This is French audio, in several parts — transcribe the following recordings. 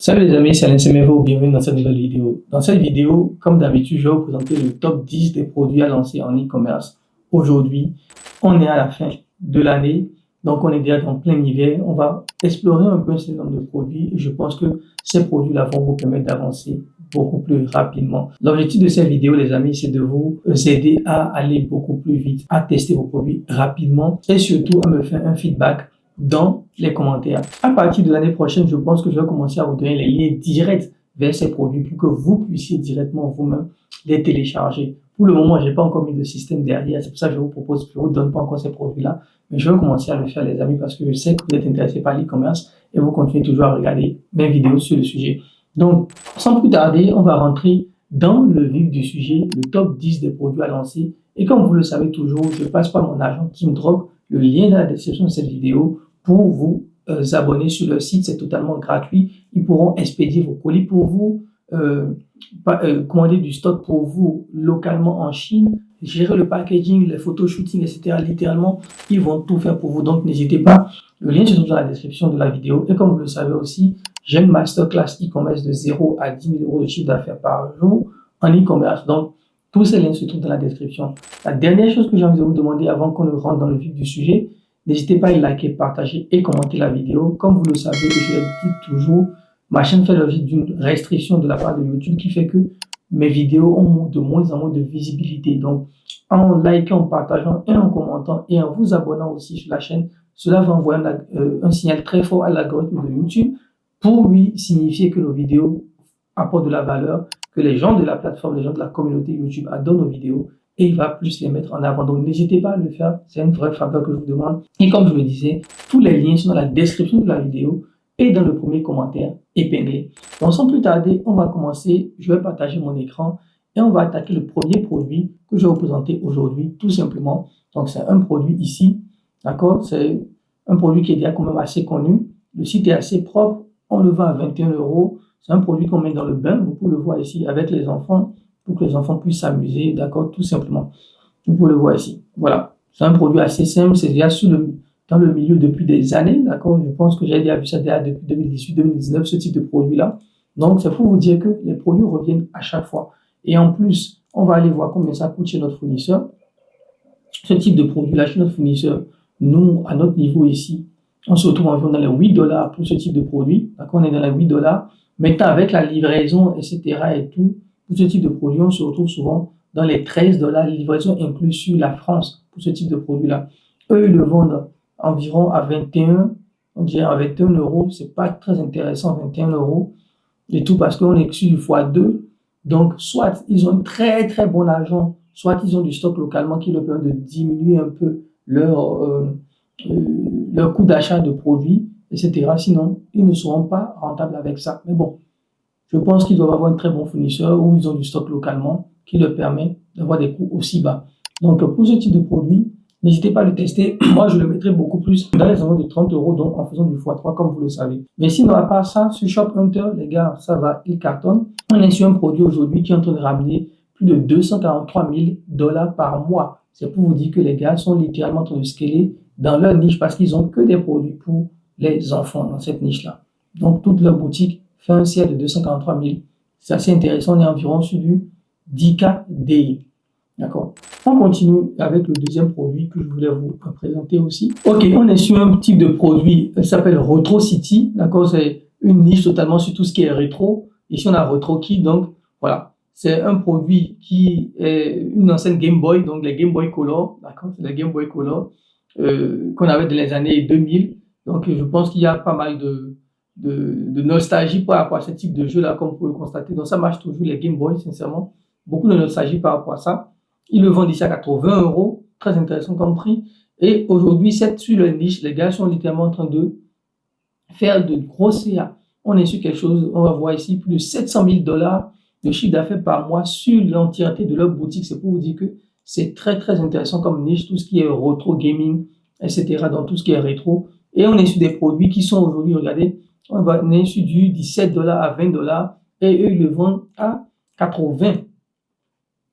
Salut les amis, c'est Alain Semevo, bienvenue dans cette nouvelle vidéo. Dans cette vidéo, comme d'habitude, je vais vous présenter le top 10 des produits à lancer en e-commerce. Aujourd'hui, on est à la fin de l'année, donc on est déjà en plein hiver. On va explorer un peu un certain nombre de produits et je pense que ces produits-là vont vous permettre d'avancer beaucoup plus rapidement. L'objectif de cette vidéo, les amis, c'est de vous aider à aller beaucoup plus vite, à tester vos produits rapidement et surtout à me faire un feedback dans les commentaires. À partir de l'année prochaine, je pense que je vais commencer à vous donner les liens directs vers ces produits pour que vous puissiez directement vous-même les télécharger. Pour le moment, je n'ai pas encore mis de système derrière. C'est pour ça que je vous propose, je ne vous donne pas encore ces produits-là. Mais je vais commencer à le faire, les amis, parce que je sais que vous êtes intéressés par l'e-commerce et vous continuez toujours à regarder mes vidéos sur le sujet. Donc, sans plus tarder, on va rentrer dans le vif du sujet, le top 10 des produits à lancer. Et comme vous le savez toujours, je passe par mon agent qui me drop le lien dans la description de cette vidéo pour vous abonner sur leur site. C'est totalement gratuit. Ils pourront expédier vos colis pour vous, commander du stock pour vous localement en Chine, gérer le packaging, les photoshooting, etc. Littéralement, ils vont tout faire pour vous. Donc, n'hésitez pas. Le lien se trouve dans la description de la vidéo. Et comme vous le savez aussi, j'ai une masterclass e-commerce de 0 à 10 000 euros de chiffre d'affaires par jour en e-commerce. Donc, tous ces liens se trouvent dans la description. La dernière chose que j'ai envie de vous demander avant qu'on ne rentre dans le vif du sujet, n'hésitez pas à liker, partager et commenter la vidéo. Comme vous le savez, je le dis toujours, ma chaîne fait l'objet d'une restriction de la part de YouTube qui fait que mes vidéos ont de moins en moins de visibilité. Donc, en likant, en partageant et en commentant et en vous abonnant aussi sur la chaîne, cela va envoyer un signal très fort à l'algorithme de YouTube pour lui signifier que nos vidéos apportent de la valeur, que les gens de la plateforme, les gens de la communauté YouTube adorent nos vidéos et il va plus les mettre en avant. Donc, n'hésitez pas à le faire. C'est une vraie faveur que je vous demande. Et comme je le disais, tous les liens sont dans la description de la vidéo et dans le premier commentaire épinglé. Donc, sans plus tarder, on va commencer. Je vais partager mon écran et on va attaquer le premier produit que je vais vous présenter aujourd'hui, tout simplement. Donc, c'est un produit ici, d'accord? C'est un produit qui est déjà quand même assez connu. Le site est assez propre. On le vend à 21 €. C'est un produit qu'on met dans le bain. Vous pouvez le voir ici avec les enfants, pour que les enfants puissent s'amuser, d'accord, tout simplement. Vous pouvez le voir ici. Voilà. C'est un produit assez simple. C'est déjà dans le milieu depuis des années, d'accord. Je pense que j'ai déjà vu ça déjà depuis 2018-2019, ce type de produit-là. Donc, c'est pour vous dire que les produits reviennent à chaque fois. Et en plus, on va aller voir combien ça coûte chez notre fournisseur. Ce type de produit-là, chez notre fournisseur, nous, à notre niveau ici, on se retrouve environ dans les 8 $ pour ce type de produit. D'accord, on est dans les 8 $. Maintenant, avec la livraison, etc. et tout, pour ce type de produit, on se retrouve souvent dans les 13 $, livraison inclus sur la France pour ce type de produit-là. Eux, ils le vendent environ à 21, on dirait à 21 €. C'est pas très intéressant, 21 € et tout parce qu'on est sur du x2. Donc, soit ils ont un très, très bon argent, soit ils ont du stock localement qui leur permet de diminuer un peu leur coût d'achat de produits, etc. Sinon, ils ne seront pas rentables avec ça. Mais bon, je pense qu'ils doivent avoir un très bon fournisseur ou ils ont du stock localement qui leur permet d'avoir des coûts aussi bas. Donc, pour ce type de produit, n'hésitez pas à le tester. Moi, je le mettrai beaucoup plus dans les environs de 30 €, donc en faisant du x3, comme vous le savez. Mais sinon, à part ça, sur Shop Hunter, les gars, ça va, il cartonne. On est sur un produit aujourd'hui qui est en train de ramener plus de 243 000 $ par mois. C'est pour vous dire que les gars sont littéralement en train de scaler dans leur niche parce qu'ils n'ont que des produits pour les enfants dans cette niche-là. Donc, toute leur boutique fait un CA de 243 000. C'est assez intéressant. On est environ sur du 10K DI. D'accord. On continue avec le deuxième produit que je voulais vous présenter aussi. Ok, on est sur un type de produit qui s'appelle Retro City. D'accord, c'est une niche totalement sur tout ce qui est rétro. Ici, on a Retro Kit. Donc, voilà. C'est un produit qui est une ancienne Game Boy, donc les Game Boy Color. D'accord, c'est les Game Boy Color qu'on avait dans les années 2000. Donc, je pense qu'il y a pas mal de nostalgie par rapport à ce type de jeu-là, comme vous pouvez le constater. Donc, ça marche toujours, les Game Boy, sincèrement. Beaucoup de nostalgie par rapport à ça. Ils le vendent ici à 80 €. Très intéressant comme prix. Et aujourd'hui, sur le niche, les gars sont littéralement en train de faire de gros CA. On est sur quelque chose, on va voir ici, plus de 700 000 $ de chiffre d'affaires par mois sur l'entièreté de leur boutique. C'est pour vous dire que c'est très, très intéressant comme niche, tout ce qui est retro gaming, etc. Dans tout ce qui est rétro. Et on est sur des produits qui sont aujourd'hui, regardez, on est sur du 17 $ à 20 $ et eux, ils le vendent à 80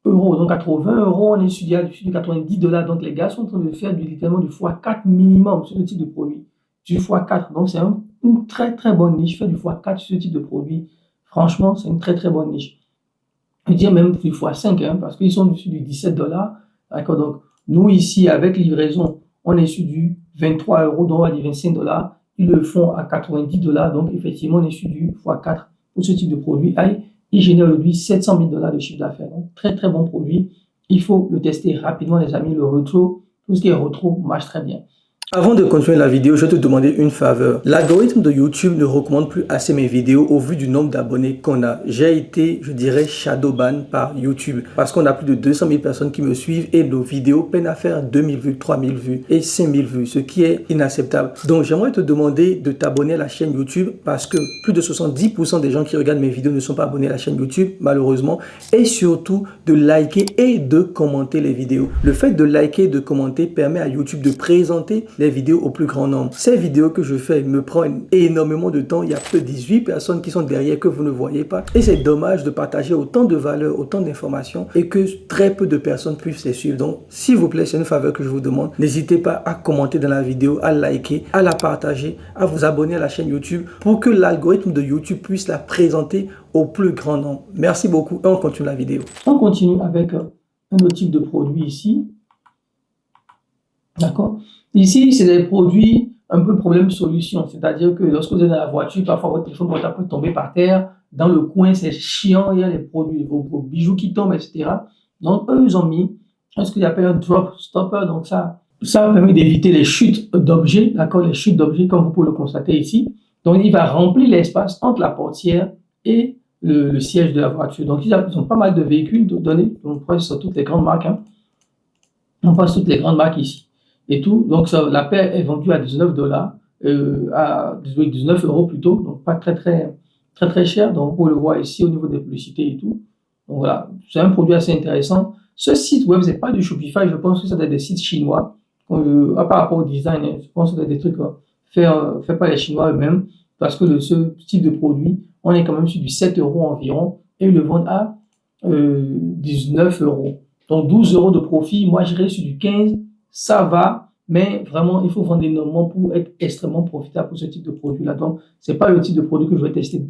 €. Donc, 80 €, on est sur du 90 $. Donc, les gars sont en train de faire littéralement du x4 minimum sur ce type de produit. Du x4. Donc, c'est un une très bonne niche. Faire du x4 sur ce type de produit, franchement, c'est une très bonne niche. Je veux dire même du x5, hein, parce qu'ils sont dessus du 17$. D'accord, donc nous ici, avec livraison, on est sur du 23 €, donc on va dire 25$. Ils le font à 90$, donc effectivement, on est sur du x4 pour ce type de produit. Ils génèrent aujourd'hui 700 000 $ de chiffre d'affaires. Donc, très bon produit. Il faut le tester rapidement, les amis. Le retro, tout ce qui est retro marche très bien. Avant de continuer la vidéo, je vais te demander une faveur. L'algorithme de YouTube ne recommande plus assez mes vidéos au vu du nombre d'abonnés qu'on a. J'ai été, je dirais, shadowban par YouTube parce qu'on a plus de 200 000 personnes qui me suivent et nos vidéos peinent à faire 2000 vues, 3000 vues et 5000 vues, ce qui est inacceptable. Donc, j'aimerais te demander de t'abonner à la chaîne YouTube parce que plus de 70% des gens qui regardent mes vidéos ne sont pas abonnés à la chaîne YouTube, malheureusement, et surtout de liker et de commenter les vidéos. Le fait de liker et de commenter permet à YouTube de présenter les vidéos au plus grand nombre. Ces vidéos que je fais me prennent énormément de temps. Il y a que 18 personnes qui sont derrière que vous ne voyez pas. Et c'est dommage de partager autant de valeur, autant d'informations et que très peu de personnes puissent les suivre. Donc, s'il vous plaît, c'est une faveur que je vous demande. N'hésitez pas à commenter dans la vidéo, à liker, à la partager, à vous abonner à la chaîne YouTube pour que l'algorithme de YouTube puisse la présenter au plus grand nombre. Merci beaucoup et on continue la vidéo. On continue avec un autre type de produit ici. D'accord? Ici, c'est des produits un peu problème-solution. C'est-à-dire que lorsque vous êtes dans la voiture, parfois votre téléphone portable peut tomber par terre. Dans le coin, c'est chiant. Il y a les produits, vos bijoux qui tombent, etc. Donc, eux, ils ont mis ce qu'ils appellent un drop stopper. Donc, ça permet d'éviter les chutes d'objets. D'accord? Les chutes d'objets, comme vous pouvez le constater ici. Donc, il va remplir l'espace entre la portière et le siège de la voiture. Donc, ils ont pas mal de véhicules données. Donc, on passe sur toutes les grandes marques. Hein. On passe toutes les grandes marques ici. Et tout. Donc, la paire est vendue à 19$, à 19 € plutôt. Donc, pas très cher. Donc, vous pouvez le voir ici au niveau des publicités et tout. Donc, voilà. C'est un produit assez intéressant. Ce site web, c'est pas du Shopify. Je pense que c'est des sites chinois. Par rapport au design, je pense que c'est des trucs faits par les Chinois eux-mêmes. Parce que ce type de produit, on est quand même sur du 7 € environ. Et ils le vendent à 19 €. Donc, 12 € de profit. Moi, j'irais sur du 15. Ça va, mais vraiment, il faut vendre énormément pour être extrêmement profitable pour ce type de produit-là. Donc, ce n'est pas le type de produit que je vais tester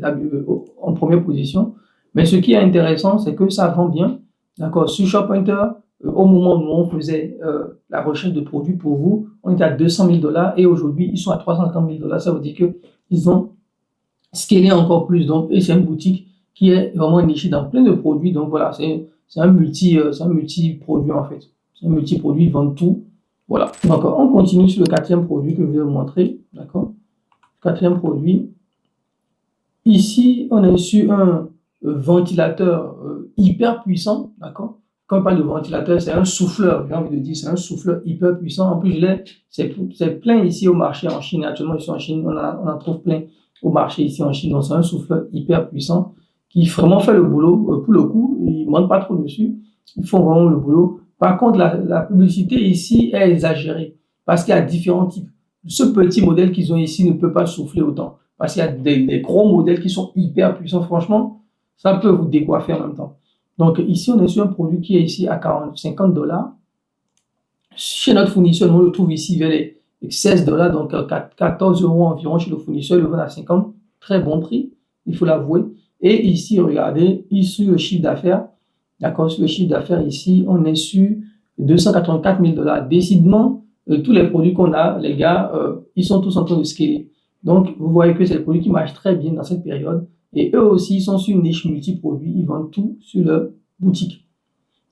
en première position. Mais ce qui est intéressant, c'est que ça vend bien. D'accord. Sur ShopPointer, au moment où on faisait la recherche de produits pour vous, on était à 200 000 $ et aujourd'hui, ils sont à 350 000 $. Ça veut dire qu'ils ont scalé encore plus. Donc, et c'est une boutique qui est vraiment nichée dans plein de produits. Donc, voilà, c'est un multi-produit en fait. C'est un multi-produit, ils vendent tout. Voilà. Donc, on continue sur le quatrième produit que je vais vous montrer. D'accord. Quatrième produit. Ici, on est sur un ventilateur hyper puissant. D'accord. Quand on parle de ventilateur, c'est un souffleur. J'ai envie de dire, c'est un souffleur hyper puissant. En plus, c'est plein ici au marché en Chine. Actuellement, ici en Chine, on en trouve plein au marché ici en Chine. Donc, c'est un souffleur hyper puissant qui vraiment fait le boulot. Pour le coup, ils ne montent pas trop dessus. Ils font vraiment le boulot. Par contre, la publicité ici est exagérée parce qu'il y a différents types. Ce petit modèle qu'ils ont ici ne peut pas souffler autant parce qu'il y a des gros modèles qui sont hyper puissants. Franchement, ça peut vous décoiffer en même temps. Donc, ici, on est sur un produit qui est ici à 50 $. Chez notre fournisseur, on le trouve ici vers les 16 $, donc 14 € environ chez le fournisseur. Il le vend à 50. Très bon prix, il faut l'avouer. Et ici, regardez, ici, le chiffre d'affaires. D'accord, sur le chiffre d'affaires ici, on est sur 284 000 $. Décidément, tous les produits qu'on a, les gars, ils sont tous en train de scaler. Donc, vous voyez que c'est des produits qui marchent très bien dans cette période. Et eux aussi, ils sont sur une niche multi-produits. Ils vendent tout sur leur boutique.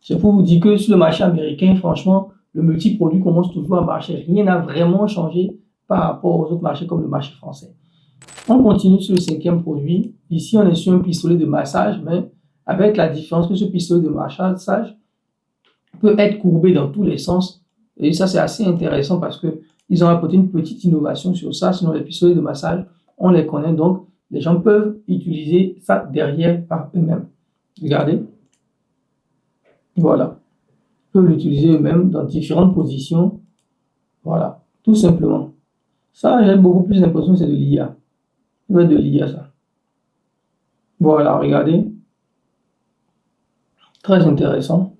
C'est pour vous dire que sur le marché américain, franchement, le multi-produit commence toujours à marcher. Rien n'a vraiment changé par rapport aux autres marchés comme le marché français. On continue sur le cinquième produit. Ici, on est sur un pistolet de massage, mais avec la différence que ce pistolet de massage peut être courbé dans tous les sens. Et ça, c'est assez intéressant parce qu'ils ont apporté une petite innovation sur ça. Sinon, les pistolets de massage, on les connaît. Donc, les gens peuvent utiliser ça derrière par eux-mêmes. Regardez. Voilà. Ils peuvent l'utiliser eux-mêmes dans différentes positions. Voilà. Tout simplement. Ça, j'ai beaucoup plus l'impression que c'est de l'IA. Ça doit être de l'IA, ça. Voilà, regardez. Très intéressant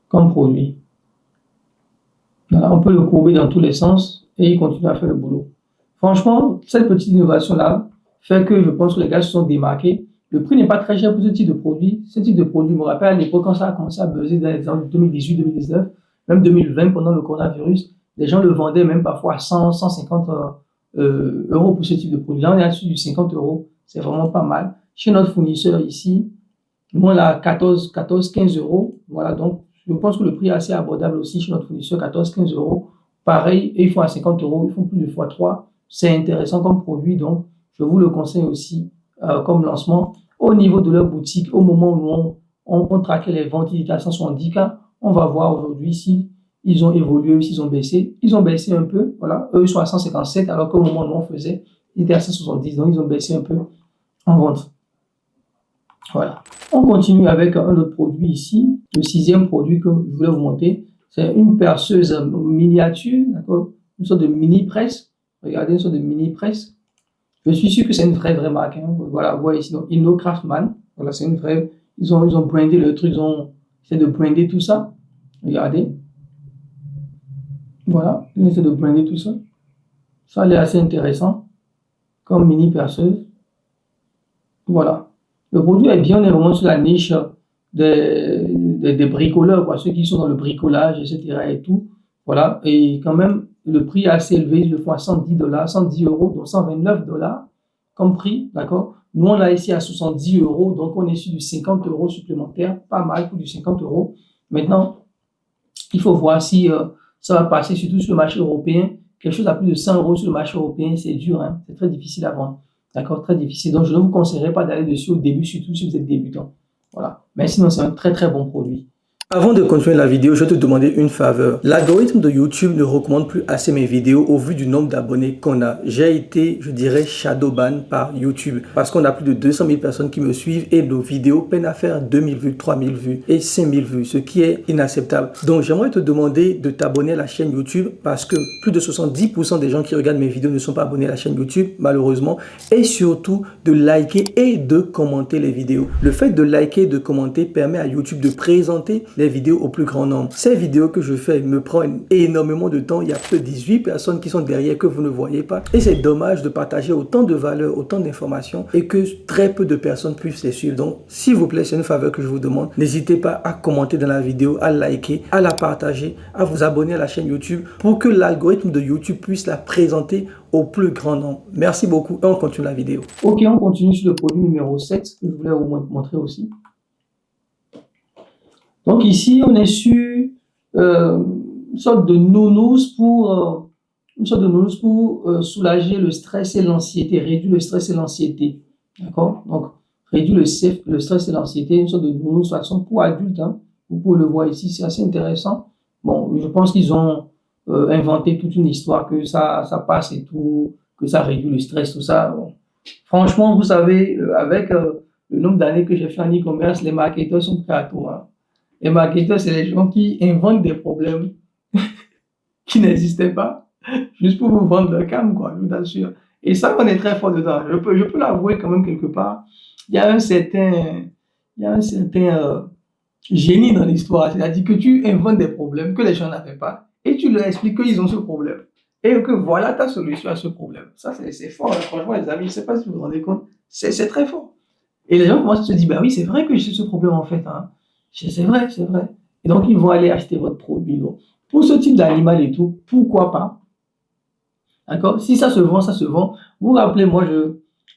comme produit. Voilà, on peut le courber dans tous les sens et il continue à faire le boulot. Franchement, cette petite innovation-là fait que je pense que les gars se sont démarqués. Le prix n'est pas très cher pour ce type de produit. Ce type de produit, je me rappelle à l'époque, quand ça a commencé à buzzer dans les années 2018, 2019, même 2020, pendant le coronavirus, les gens le vendaient même parfois à 100, 150 euros pour ce type de produit. Là, on est à-dessus du 50 euros. C'est vraiment pas mal. Chez notre fournisseur ici, nous, on a 14, 15 euros. Voilà, donc je pense que le prix est assez abordable aussi chez notre fournisseur, 14, 15 euros. Pareil, ils font à 50 euros, ils font plus de x3. C'est intéressant comme produit, donc je vous le conseille aussi comme lancement. Au niveau de leur boutique, au moment où on traquait les ventes, ils étaient à 170K. On va voir aujourd'hui si ils ont évolué, s'ils ont baissé. Ils ont baissé un peu, voilà. Eux, ils sont à 157, alors qu'au moment où on faisait, ils étaient à 170, donc ils ont baissé un peu en vente. Voilà. On continue avec un autre produit ici, le sixième produit que je voulais vous montrer. C'est une perceuse miniature, d'accord, une sorte de mini presse. Regardez, une sorte de mini presse. Je suis sûr que c'est une vraie marque. Hein. Voilà, vous voyez ici, donc Inno Craftsman. Voilà, c'est une vraie. Ils ont brandé le truc, ils ont essayé de brander tout ça. Regardez. Voilà, ils ont essayé de brander tout ça. Ça a l'air assez intéressant comme mini perceuse. Voilà. Le produit est bien, on est vraiment sur la niche des bricoleurs, quoi, ceux qui sont dans le bricolage, etc. et tout. Voilà. Et quand même, le prix est assez élevé. Ils le font à 110 $, 110 euros, donc 129 $ comme prix. D'accord. Nous, on l'a ici à 70 euros, donc on est sur du 50 euros supplémentaire. Pas mal pour du 50 euros. Maintenant, il faut voir si ça va passer, surtout sur le marché européen. Quelque chose à plus de 100 euros sur le marché européen, c'est dur, hein. C'est très difficile à vendre. D'accord, très difficile. Donc, je ne vous conseillerais pas d'aller dessus au début, surtout si vous êtes débutant. Voilà. Mais sinon, c'est un très bon produit. Avant de continuer la vidéo, je vais te demander une faveur. L'algorithme de YouTube ne recommande plus assez mes vidéos au vu du nombre d'abonnés qu'on a. J'ai été, je dirais, shadowban par YouTube parce qu'on a plus de 200 000 personnes qui me suivent et nos vidéos peinent à faire 2000 vues, 3000 vues et 5000 vues, ce qui est inacceptable. Donc, j'aimerais te demander de t'abonner à la chaîne YouTube parce que plus de 70% des gens qui regardent mes vidéos ne sont pas abonnés à la chaîne YouTube, malheureusement, et surtout de liker et de commenter les vidéos. Le fait de liker et de commenter permet à YouTube de présenter les vidéos au plus grand nombre. Ces vidéos que je fais me prennent énormément de temps. Il y a que 18 personnes qui sont derrière que vous ne voyez pas. Et c'est dommage de partager autant de valeur, autant d'informations et que très peu de personnes puissent les suivre. Donc, s'il vous plaît, c'est une faveur que je vous demande. N'hésitez pas à commenter dans la vidéo, à liker, à la partager, à vous abonner à la chaîne YouTube pour que l'algorithme de YouTube puisse la présenter au plus grand nombre. Merci beaucoup et on continue la vidéo. Ok, on continue sur le produit numéro 7 que je voulais vous montrer aussi. Donc ici, on est sur une sorte de nounous pour, soulager le stress et l'anxiété, réduire le stress et l'anxiété. D'accord? Donc, réduire le stress et l'anxiété, une sorte de nounous façon pour adultes. Hein. Vous pouvez le voir ici, c'est assez intéressant. Bon, je pense qu'ils ont inventé toute une histoire que ça passe et tout, que ça réduit le stress, tout ça. Bon. Franchement, vous savez, avec le nombre d'années que j'ai fait en e-commerce, les marketeurs sont prêts à tout. Hein. Les marketeurs, c'est les gens qui inventent des problèmes qui n'existaient pas, juste pour vous vendre leur cam, quoi, je vous assure. Et ça, on est très fort dedans. Je peux l'avouer quand même quelque part. Il y a un certain génie dans l'histoire. C'est-à-dire que tu inventes des problèmes que les gens n'avaient pas et tu leur expliques qu'ils ont ce problème. Et que voilà ta solution à ce problème. Ça, c'est fort. Hein. Franchement, les amis, je ne sais pas si vous vous rendez compte. C'est très fort. Et les gens commencent à se dire, bah oui, c'est vrai que j'ai ce problème en fait. Hein. C'est vrai, c'est vrai. Et donc, ils vont aller acheter votre produit. Donc, pour ce type d'animal et tout, pourquoi pas? D'accord? Si ça se vend, ça se vend. Vous vous rappelez, moi,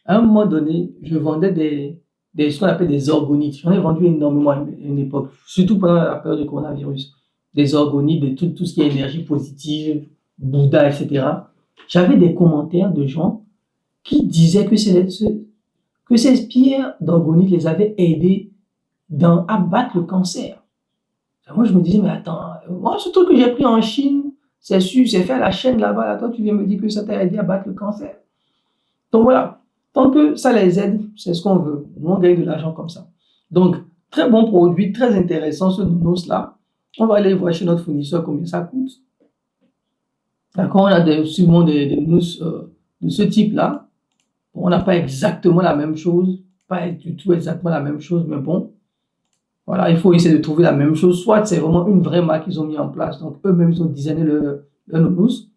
à un moment donné, je vendais ce qu'on appelle des orgonites. J'en ai vendu énormément à une époque, surtout pendant la période du coronavirus. Des orgonites, de tout ce qui est énergie positive, Bouddha, etc. J'avais des commentaires de gens qui disaient que ces pierres d'orgonites les avaient aidés à battre le cancer. Moi, je me disais, mais attends, moi, ce truc que j'ai pris en Chine, c'est sûr, c'est fait à la chaîne là-bas, là, toi, tu viens me dire que ça t'a aidé à battre le cancer. Donc voilà, tant que ça les aide, c'est ce qu'on veut. Nous, on gagne de l'argent comme ça. Donc, très bon produit, très intéressant, ce nounos-là. On va aller voir chez notre fournisseur combien ça coûte. D'accord, on a souvent des nounos de ce type-là. Bon, on n'a pas exactement la même chose, pas du tout exactement la même chose, mais bon. Voilà, il faut essayer de trouver la même chose. Soit c'est vraiment une vraie marque qu'ils ont mis en place. Donc, eux-mêmes, ils ont designé le nounos.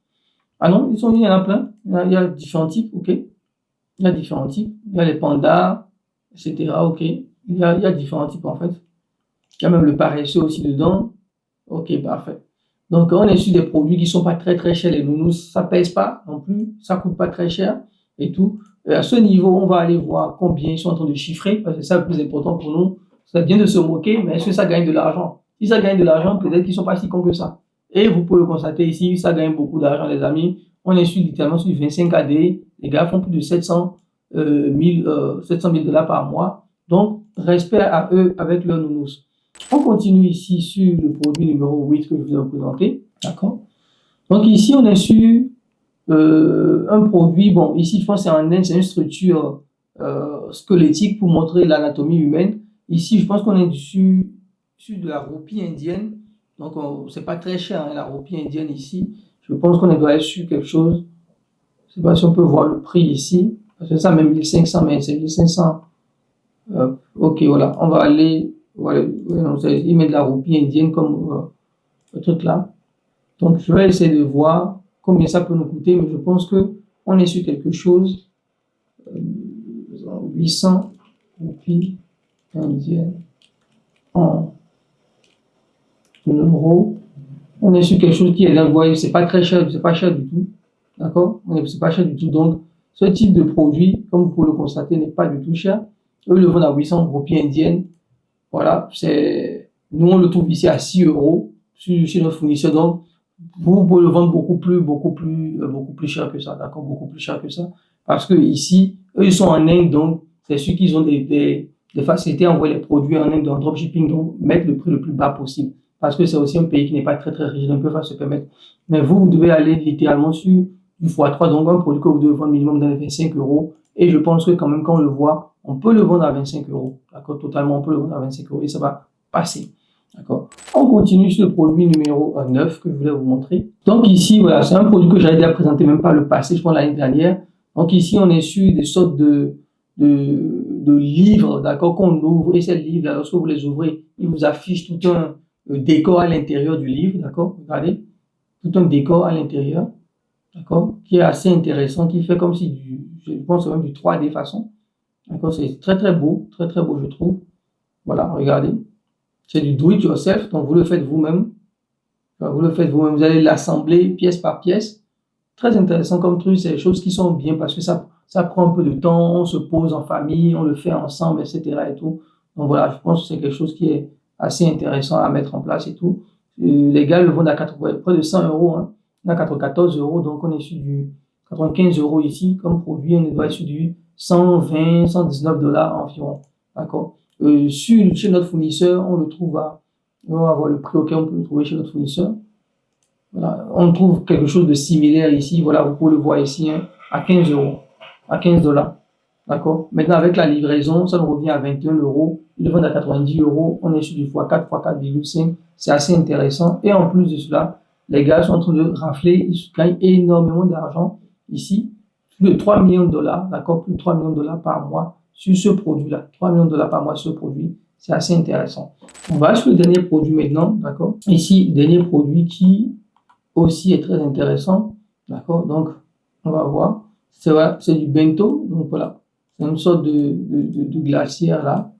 Ah non, il y en a plein. il y a différents types, ok. Il y a différents types. Il y a les pandas, etc. Ok. Il y a différents types en fait. Il y a même le paresseux aussi dedans. Ok, parfait. Donc, on est sur des produits qui sont pas très chers. Les nounous, ça pèse pas non plus. Ça coûte pas très cher et tout. À ce niveau, on va aller voir combien ils sont en train de chiffrer, parce que c'est ça le plus important pour nous. C'est bien de se moquer, mais est-ce que ça gagne de l'argent? Si ça gagne de l'argent, peut-être qu'ils sont pas si cons que ça. Et vous pouvez le constater ici, ça gagne beaucoup d'argent, les amis. On est littéralement sur 25 AD. Les gars font plus de 700 000 dollars par mois. Donc, respect à eux avec leur nounous. On continue ici sur le produit numéro 8 que je vous ai présenté. D'accord? Donc, ici, on est sur un produit. Bon, ici, je pense que c'est en Inde, c'est une structure squelettique pour montrer l'anatomie humaine. Ici, je pense qu'on est sur de la roupie indienne. Donc, c'est pas très cher, hein, la roupie indienne ici. Je pense qu'on doit être sur quelque chose. Je ne sais pas si on peut voir le prix ici. Parce que ça, même 1500, mais c'est 1500. Ok, voilà. On va aller. Voilà, il met de la roupie indienne comme le truc là. Donc, je vais essayer de voir combien ça peut nous coûter, mais je pense que on est sur quelque chose. 800 roupies indiennes en euros. On est sur quelque chose qui est là, vous voyez, c'est pas très cher, c'est pas cher du tout. D'accord? C'est pas cher du tout. Donc, ce type de produit, comme vous pouvez le constater, n'est pas du tout cher. Eux le vendent à 800 roupies indiennes. Voilà, nous on le trouve ici à 6 euros chez notre fournisseur. Donc, vous pouvez le vendre beaucoup plus cher que ça, d'accord, beaucoup plus cher que ça. Parce que ici, eux ils sont en Inde, donc c'est sûr qu'ils ont des facilités à envoyer les produits en Inde, dans dropshipping, donc mettre le prix le plus bas possible. Parce que c'est aussi un pays qui n'est pas très riche, donc ils peuvent se permettre. Mais vous devez aller littéralement sur du x3, donc un produit que vous devez vendre minimum dans les 25 euros. Et je pense que quand même, quand on le voit, on peut le vendre à 25 euros. D'accord, totalement, on peut le vendre à 25 euros et ça va passer. D'accord. On continue sur le produit numéro 9 que je voulais vous montrer. Donc ici, voilà, c'est un produit que j'avais déjà présenté même par le passé, je pense l'année dernière. Donc ici, on est sur des sortes de livres, d'accord, qu'on ouvre. Et ces livres, lorsque vous les ouvrez, ils vous affichent tout un décor à l'intérieur du livre, d'accord. Regardez, tout un décor à l'intérieur, d'accord, qui est assez intéressant, qui fait comme si je pense même du 3D façon. D'accord, c'est très beau, je trouve. Voilà, regardez. C'est du do it yourself, donc vous le faites vous-même. Vous allez l'assembler pièce par pièce. Très intéressant comme truc, c'est des choses qui sont bien parce que ça prend un peu de temps, on se pose en famille, on le fait ensemble, etc. et tout. Donc voilà, je pense que c'est quelque chose qui est assez intéressant à mettre en place et tout. Les gars le vendent à près de 100 euros, hein. On a 94 euros, donc on est sur du 95 euros ici comme produit, on doit être sur du 120, 119 dollars environ. D'accord. Chez notre fournisseur, on va voir le prix auquel on peut le trouver chez notre fournisseur. Voilà, on trouve quelque chose de similaire ici. Voilà, vous pouvez le voir ici, hein, à 15 euros, à 15 dollars. D'accord. Maintenant, avec la livraison, ça nous revient à 21 euros. Ils le vendent à 90 euros. On est sur du x4, x4,5. C'est assez intéressant. Et en plus de cela, les gars sont en train de rafler. Ils gagnent énormément d'argent ici. Plus de 3 millions de dollars. D'accord. Plus de 3 millions de dollars par mois sur ce produit-là. 3 millions de dollars par mois sur ce produit. C'est assez intéressant. On va sur le dernier produit maintenant. D'accord. Ici, le dernier produit qui aussi est très intéressant. D'accord. Donc, on va voir. C'est du bento. Donc, voilà. C'est une sorte de glacière là.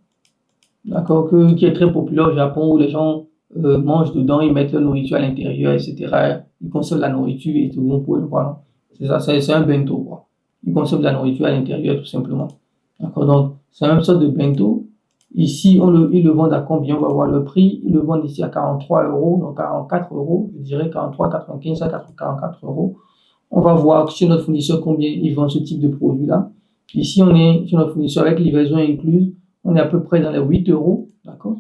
D'accord. Qui est très populaire au Japon où les gens mangent dedans, ils mettent leur nourriture à l'intérieur, etc. Ils conservent la nourriture et tout. On peut le voir. C'est ça. C'est un bento, quoi. Ils conservent la nourriture à l'intérieur tout simplement. D'accord. Donc, c'est une sorte de bento. Ici, ils le vendent à combien? On va voir le prix. Ils le vendent ici à 43 euros, donc 44 euros. Je dirais 43, 95 à 44 euros. On va voir chez notre fournisseur combien ils vendent ce type de produit-là. Ici, on est chez notre fournisseur avec livraison incluse. On est à peu près dans les 8 euros. D'accord.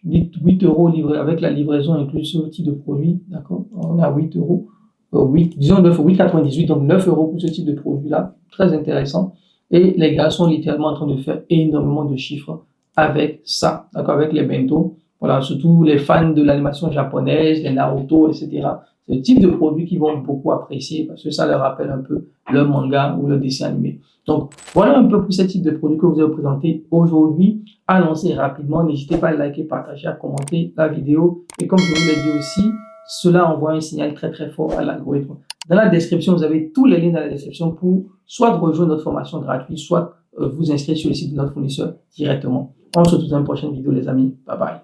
8 euros livré avec la livraison incluse ce type de produit. D'accord. On est à 8 euros. Disons 8,98, donc 9 euros pour ce type de produit-là. Très intéressant. Et les gars sont littéralement en train de faire énormément de chiffres avec ça, d'accord, avec les bento. Voilà, surtout les fans de l'animation japonaise, les Naruto, etc. C'est le type de produit qu'ils vont beaucoup apprécier parce que ça leur rappelle un peu leur manga ou leur dessin animé. Donc, voilà un peu pour ce type de produit que vous avez présenté aujourd'hui. À lancer rapidement, n'hésitez pas à liker, partager, à commenter la vidéo. Et comme je vous l'ai dit aussi, cela envoie un signal très fort à l'algorithme. Dans la description, vous avez tous les liens dans la description pour soit rejoindre notre formation gratuite, soit vous inscrire sur le site de notre fournisseur directement. On se retrouve dans une prochaine vidéo, les amis. Bye bye.